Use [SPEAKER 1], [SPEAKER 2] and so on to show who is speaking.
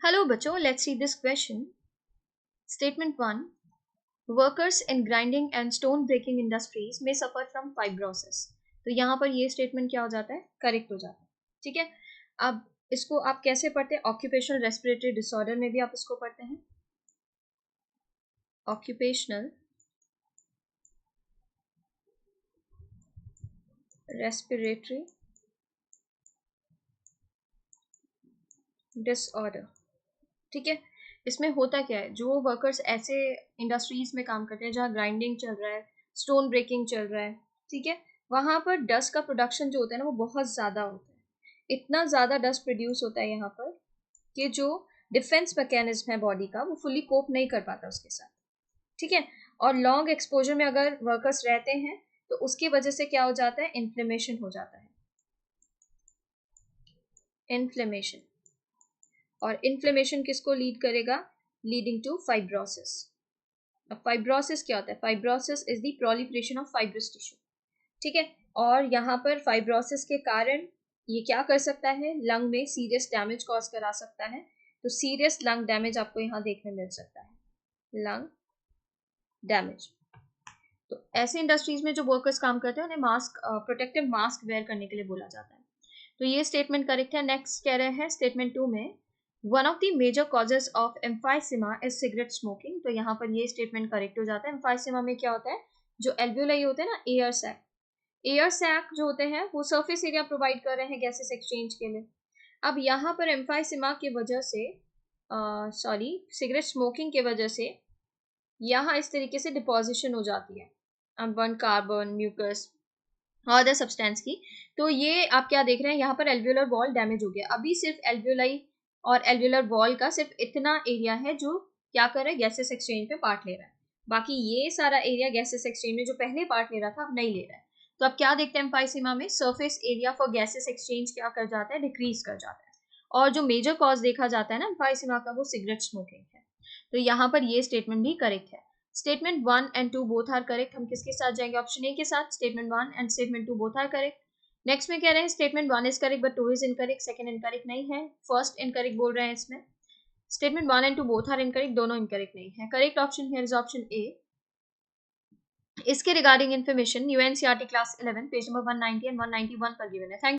[SPEAKER 1] Hello बच्चों, let's see this question. Statement 1. Workers in grinding and stone breaking industries में suffer from fibrosis. तो यहाँ पर ये स्टेटमेंट क्या हो जाता है? करेक्ट हो जाता है. ठीक है. अब इसको आप कैसे पढ़ते हैं? ऑक्यूपेशनल रेस्पिरेटरी डिसऑर्डर में भी आप इसको पढ़ते हैं. Occupational respiratory disorder. ठीक है. इसमें होता क्या है? जो वर्कर्स ऐसे इंडस्ट्रीज में काम करते हैं जहाँ ग्राइंडिंग चल रहा है, स्टोन ब्रेकिंग चल रहा है, ठीक है, वहां पर डस्ट का प्रोडक्शन जो होता है ना वो बहुत ज्यादा होता है. इतना ज्यादा डस्ट प्रोड्यूस होता है यहाँ पर कि जो डिफेंस मैकेनिज्म है बॉडी का वो फुली कोप नहीं कर पाता उसके साथ. ठीक है. और लॉन्ग एक्सपोजर में अगर वर्कर्स रहते हैं तो उसकी वजह से क्या हो जाता है? इन्फ्लेमेशन हो जाता है. इन्फ्लेमेशन. और इन्फ्लेमेशन किसको लीड करेगा? Leading to fibrosis. अब फाइब्रोसिस क्या होता है? Fibrosis is the proliferation of fibrous tissue. ठीक है. और यहाँ पर फाइब्रोसिस के कारण ये क्या कर सकता है? लंग में सीरियस डैमेज कॉज करा सकता है. तो सीरियस लंग डैमेज आपको यहाँ देखने मिल सकता है. Lung damage. तो ऐसे इंडस्ट्रीज में जो वर्कर्स काम करते हैं उन्हें मास्क, प्रोटेक्टिव मास्क वेयर करने के लिए बोला जाता है. तो ये स्टेटमेंट करेक्ट है. नेक्स्ट कह रहे हैं स्टेटमेंट 2 में one of the major causes of emphysema is cigarette smoking. तो यहाँ पर ये स्टेटमेंट करेक्ट हो जाता है. एम्फाइसीमा में क्या होता है? जो एल्वियोलाई होते हैं ना, एयर सैक. एयर सैक जो होते हैं वो सरफेस एरिया प्रोवाइड कर रहे हैं गैसेस एक्सचेंज के लिए. अब यहाँ पर एम्फाइसीमा की वजह से, सिगरेट स्मोकिंग की वजह से यहाँ इस तरीके से डिपोजिशन हो जाती है अनबर्न कार्बन, म्यूकस और अदर सब्सटेंस की. तो ये आप क्या देख रहे हैं? यहाँ पर एल्वियोलर वॉल डैमेज हो गया. अभी सिर्फ एल्वियोलाई और एल्वियोलर वॉल का सिर्फ इतना एरिया है जो क्या कर रहा है? गैसेस एक्सचेंज में पार्ट ले रहा है. बाकी ये सारा एरिया गैसेस एक्सचेंज में जो पहले पार्ट ले रहा था अब नहीं ले रहा है. तो अब क्या देखते हैं एम्फाइसीमा में? Surface area for gases exchange क्या कर जाता है? डिक्रीज कर जाता है. और जो मेजर कॉज देखा जाता है ना एम्फाइसीमा का, वो सिगरेट स्मोकिंग है. तो यहाँ पर ये स्टेटमेंट भी करेक्ट है. Statement 1 and 2 both are correct. हम किसके साथ जाएंगे? ऑप्शन ए के साथ. Statement 1 and statement 2 both are correct. Next में कह रहे हैं statement 1 is correct but 2 is incorrect. Second incorrect नहीं है, फर्स्ट इनकरेक्ट बोल रहे हैं इसमें. Statement 1 and 2 both are incorrect, दोनों इनकरेक्ट नहीं है. Correct option here is option A. इसके regarding information यूएनसीईआरटी class 11 page number 190 and 191 पर गिवन है. थैंक